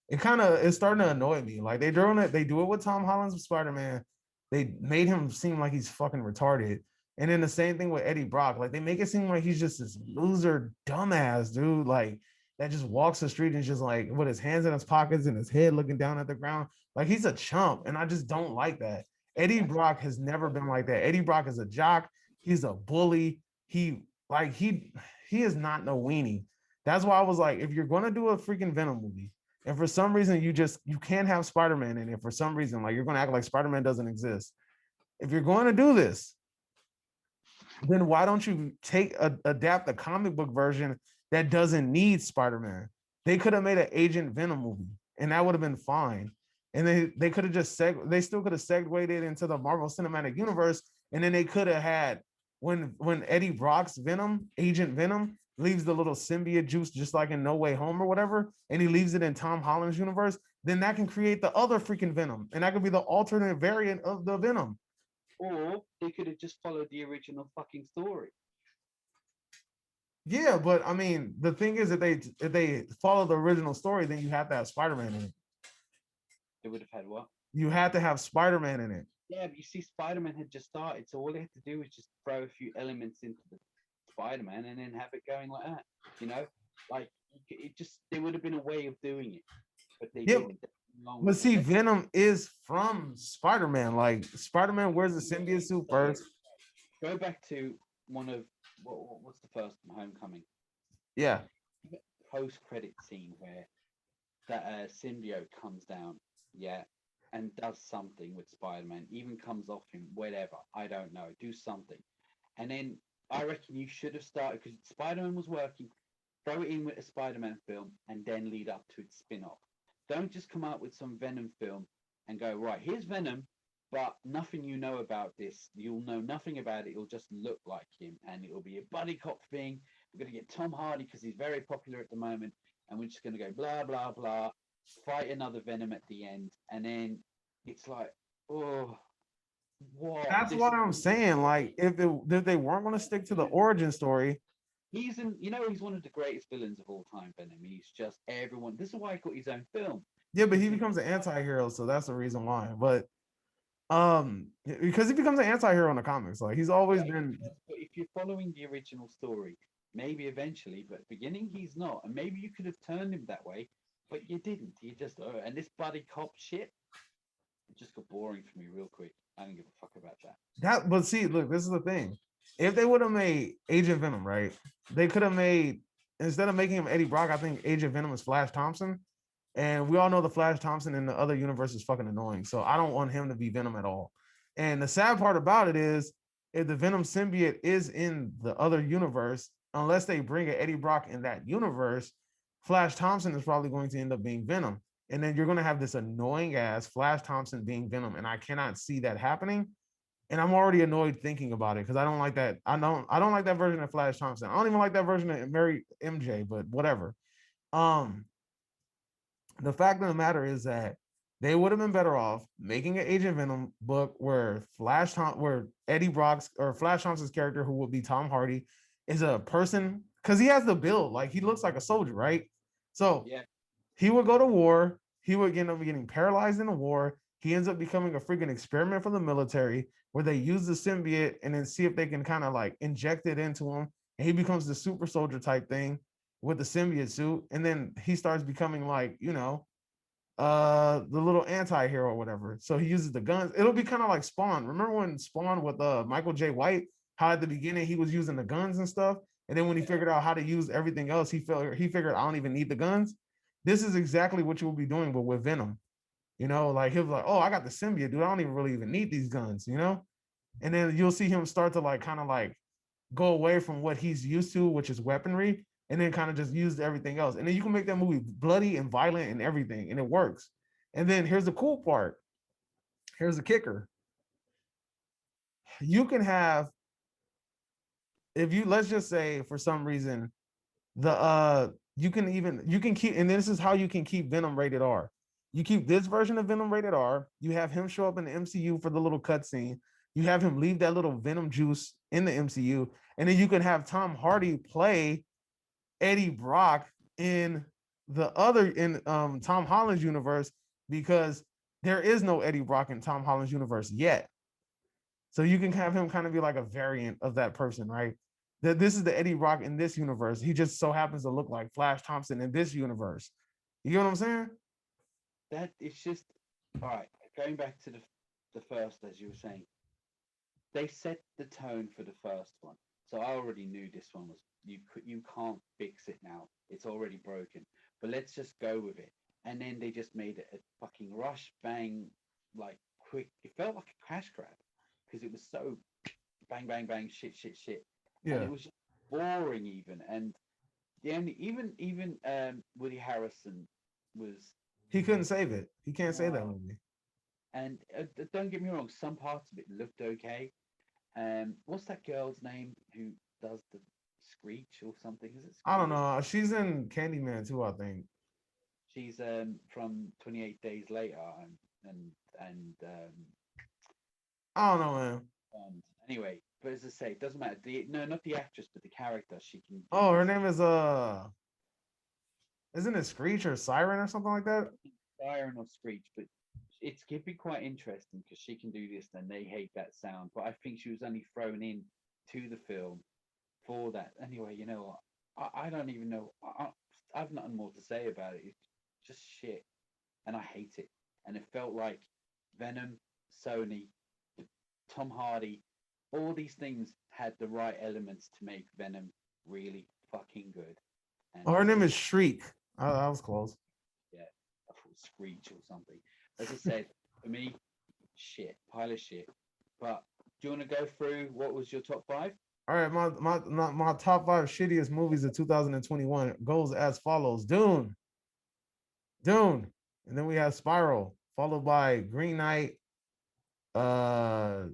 It kind of it's starting to annoy me. Like they doing it, they do it with Tom Holland's Spider-Man. They made him seem like he's fucking retarded. And then the same thing with Eddie Brock. Like they make it seem like he's just this loser, dumbass dude, like that just walks the street and just like with his hands in his pockets and his head looking down at the ground. Like he's a chump. And I just don't like that. Eddie that's Brock has never been like that. Eddie Brock is a jock. He's a bully. He is not no weenie. That's why I was like, if you're gonna do a freaking Venom movie, and for some reason you can't have Spider-Man in it for some reason, like you're gonna act like Spider-Man doesn't exist. If you're going to do this, then why don't you adapt the comic book version that doesn't need Spider-Man? They could have made an Agent Venom movie, and that would have been fine. And they could have they still could have segued it into the Marvel Cinematic Universe, and then they could have had when Eddie Brock's Venom, Agent Venom, leaves the little symbiote juice just like in No Way Home or whatever, and he leaves it in Tom Holland's universe, then that can create the other freaking Venom, and that could be the alternate variant of the Venom. or they could have just followed the original fucking story. Yeah, but I mean, the thing is, if they follow the original story, then you have to have Spider-Man in it. They would have had what? You have to have Spider-Man in it. Yeah, but you see, Spider-Man had just started, so all they had to do was just throw a few elements into the Spider-Man and then have it going like that. You know, like it just there would have been a way of doing it, but they Yeah, didn't. but see, Venom is from Spider-Man. Like Spider-Man wears the symbiote suit first. Go back to one of what's the first one, Homecoming Yeah, post-credit scene where that symbiote comes down, yeah, and does something with Spider-Man, even comes off him, whatever. I don't know, do something, and then I reckon you should have started because Spider-Man was working. Throw it in with a Spider-Man film, and then lead up to its spin-off. Don't just come out with some Venom film and go right. Here's Venom, but nothing you know about this. You'll know nothing about it. It'll just look like him, and it'll be a buddy cop thing. We're gonna get Tom Hardy because he's very popular at the moment, and we're just gonna go blah blah blah, fight another Venom at the end, and then it's like, oh, what? that's This what I'm saying. Like, if they weren't going to stick to the origin story, he's in, you know, he's one of the greatest villains of all time, Venom. He's just everyone. This is why he got his own film. yeah, but he becomes an anti-hero, so that's the reason why. But because he becomes an anti-hero in the comics, like he's always Yeah, been. but if you're following the original story, maybe eventually, but beginning he's not, and maybe you could have turned him that way, but you didn't. You just and this buddy cop shit, it just got boring for me real quick. I don't give a fuck about that. But see, look, this is the thing. If they would have made Agent Venom, right? They could have made instead of making him Eddie Brock, I think Agent Venom is Flash Thompson. And we all know the Flash Thompson in the other universe is fucking annoying. So I don't want him to be Venom at all. And the sad part about it is if the Venom symbiote is in the other universe, unless they bring an Eddie Brock in that universe, Flash Thompson is probably going to end up being Venom. And then you're going to have this annoying ass Flash Thompson being Venom. And I cannot see that happening, and I'm already annoyed thinking about it because I don't like that. I don't like that version of Flash Thompson. I don't even like that version of Mary MJ, but whatever. Um, the fact of the matter is that they would have been better off making an Agent Venom book where where Eddie Brock's or Flash Thompson's character, who will be Tom Hardy, is a person because he has the build, like he looks like a soldier, right? So Yeah, he would go to war. He would end up getting paralyzed in the war. He ends up becoming a freaking experiment for the military where they use the symbiote and then see if they can kind of like inject it into him. And he becomes the super soldier type thing with the symbiote suit. And then he starts becoming like, the little anti-hero or whatever. So he uses the guns. It'll be kind of like Spawn. Remember when Spawn with Michael J. White, how at the beginning he was using the guns and stuff. And then when he figured out how to use everything else, he figured I don't even need the guns. This is exactly what you will be doing, but with Venom. Like he'll be like, oh, I got the symbiote, dude. I don't even really even need these guns. And then you'll see him start to like kind of like go away from what he's used to, which is weaponry, and then kind of just use everything else. And then you can make that movie bloody and violent and everything, and it works. And then here's the cool part. Here's the kicker. You can have, if you let's just say for some reason, the you can keep, and this is how you can keep Venom rated R. You keep this version of Venom rated R. You have him show up in the MCU for the little cutscene. You have him leave that little Venom juice in the MCU, and then you can have Tom Hardy play Eddie Brock in the other in Tom Holland's universe, because there is no Eddie Brock in Tom Holland's universe yet. So you can have him kind of be like a variant of that person, right? That this is the Eddie Brock in this universe. He just so happens to look like Flash Thompson in this universe. You know what I'm saying? That it's just all right. Going back to the first, as you were saying, they set the tone for the first one, so I already knew this one was you can't fix it now. It's already broken. But let's just go with it. And then they just made it a fucking rush bang, like quick. It felt like a crash grab because it was so bang bang bang shit shit shit, and Yeah. it was just boring even. And the only Woody Harrison was He couldn't save it. He can't save that no. movie. And don't get me wrong, some parts of it looked okay. What's that girl's name who does the Screech or something? Is it I don't Screech? know. She's in Candyman too, I think. She's from 28 Days Later and and I don't know, man. anyway. But as I say, it doesn't matter. No, not the actress, but the character. She can do Oh, her this. name is isn't it Screech or Siren or something like that? Siren or Screech, but it's could be quite interesting because she can do this, and they hate that sound. But I think she was only thrown in to the film for that. Anyway, you know what? I don't even know. I have nothing more to say about it. It's just shit, and I hate it. And it felt like Venom, Sony, Tom Hardy, all these things had the right elements to make Venom really fucking good. Oh, And her name they, is Shriek. I was close. yeah, I thought Screech or something. As I said, for me, shit, pile of shit. But do you want to go through what was your top five? All right, my top five shittiest movies of 2021 goes as follows: Dune, and then we have Spiral, followed by Green Knight. Uh,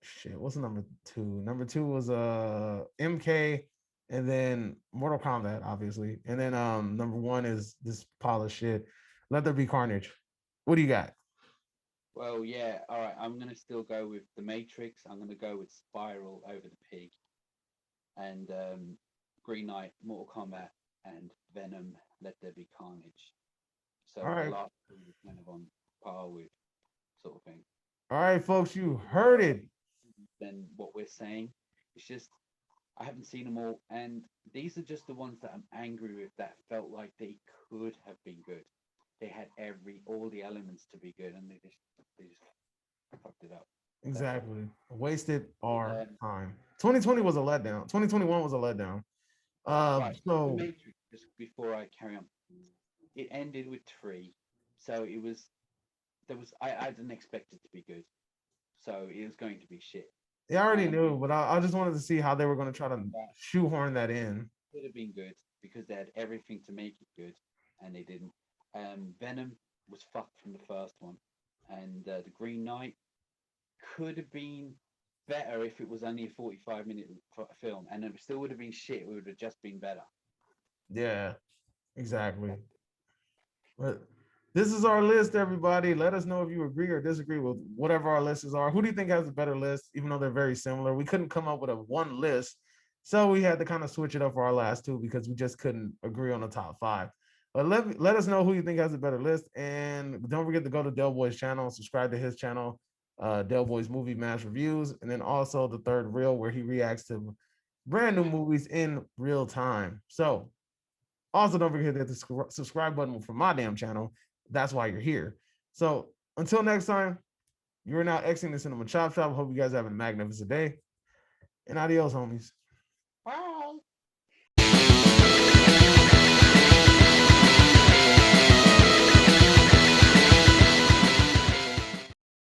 shit, what's number two? Number two was MK, and then Mortal Kombat, obviously, and then number one is this pile of shit. Let There Be Carnage. What do you got? Well, yeah, all right. I'm gonna still go with the Matrix. I'm gonna go with Spiral over the Pig, and Green Knight, Mortal Kombat, and Venom. Let There Be Carnage. All So the right, last two is kind of on par with sort of thing. all right, folks, you Even heard better it. than what we're saying. It's just I haven't seen them all, and these are just the ones that I'm angry with that felt like they could have been good. They had all the elements to be good, and they just fucked it up. That's all. Exactly. Wasted our Um, time. 2020 was a letdown. 2021 was a letdown. right, the So Matrix. Just before I carry on, it ended with three, so it was there was I didn't expect it to be good, so it was going to be shit. yeah, I already Um, knew, but I just wanted to see how they were going to try to that shoehorn that in. could have been good because they had everything to make it good, and they didn't. Venom was fucked from the first one, and the Green Knight could have been better if it was only a 45-minute film, and it still would have been shit. It would have just been better. Yeah, exactly. But this is our list, everybody. Let us know if you agree or disagree with whatever our lists are. Who do you think has a better list, even though they're very similar? We couldn't come up with a one list. So we had to kind of switch it up for our last two because we just couldn't agree on the top five. But let us know who you think has a better list. And don't forget to go to Del Boy's channel, subscribe to his channel, Del Boy's Movie Mass Reviews, and then also the third reel where he reacts to brand new movies in real time. So also, don't forget to hit the subscribe button for my damn channel. That's why you're here. So until next time, you're now exiting the Cinema Chop Shop. Hope you guys have a magnificent day. And adios, homies.